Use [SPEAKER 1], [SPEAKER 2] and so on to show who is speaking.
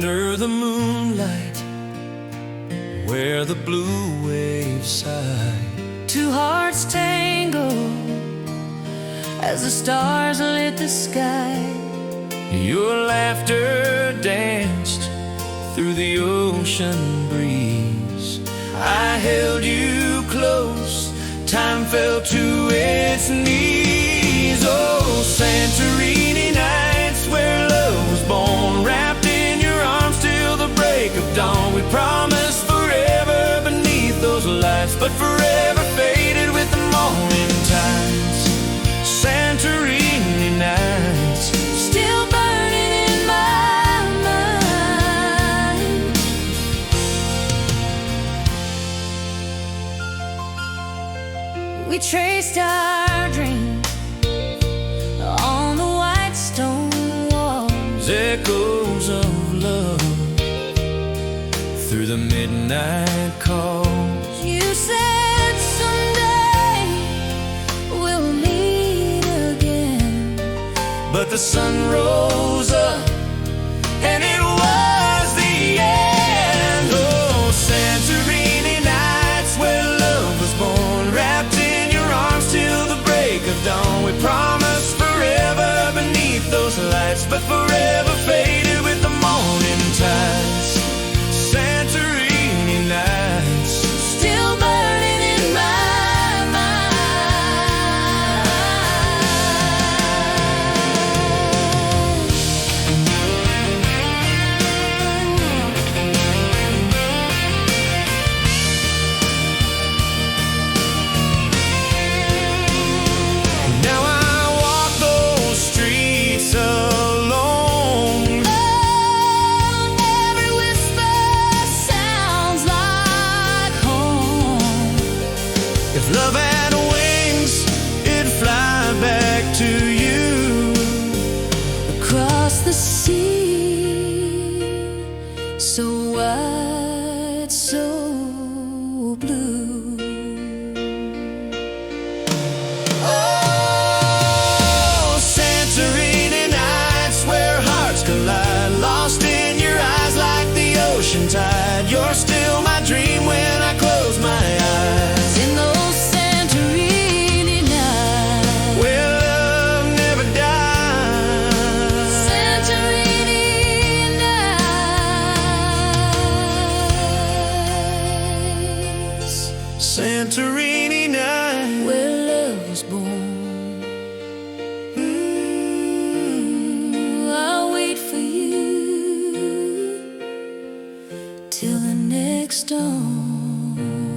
[SPEAKER 1] under the moonlight, where the blue waves sigh.
[SPEAKER 2] Two hearts tango as the stars lit the sky.
[SPEAKER 1] Your laughter danced through the ocean breeze. I held you close, time fell to its knees. Oh, Santorini nights, where love was born, wrapped in your arms till the break of dawn. We promised forever beneath those lights, but forever faded with the morning tides. Santorini nights,
[SPEAKER 2] Still burning in my mind. We traced our dreams on the white stone walls,
[SPEAKER 1] echoes of love through the midnight calls.
[SPEAKER 2] You said someday we'll meet again,
[SPEAKER 1] But the sun rose up and it was the end. Oh, Santorini nights, where love was born, wrapped in your arms till the break of dawn. We promised forever beneath those lights, but forever faded with the morning tides. Santorini nights,
[SPEAKER 2] still burning in my mind.
[SPEAKER 1] now I walk those streets alone.
[SPEAKER 2] Oh, every whisper sounds like home.
[SPEAKER 1] If love had wings, it'd fly back to you.
[SPEAKER 2] Across the sea, so wide, so blue.
[SPEAKER 1] Oh, Santorini nights, where hearts collide, lost in your eyes like the ocean tide. You're still my dream when I close my eyes.
[SPEAKER 2] In those Santorini nights,
[SPEAKER 1] Where love never dies.
[SPEAKER 2] Santorini nights,
[SPEAKER 1] Santorini nights,
[SPEAKER 2] where love was born. I'll wait for you till the next dawn.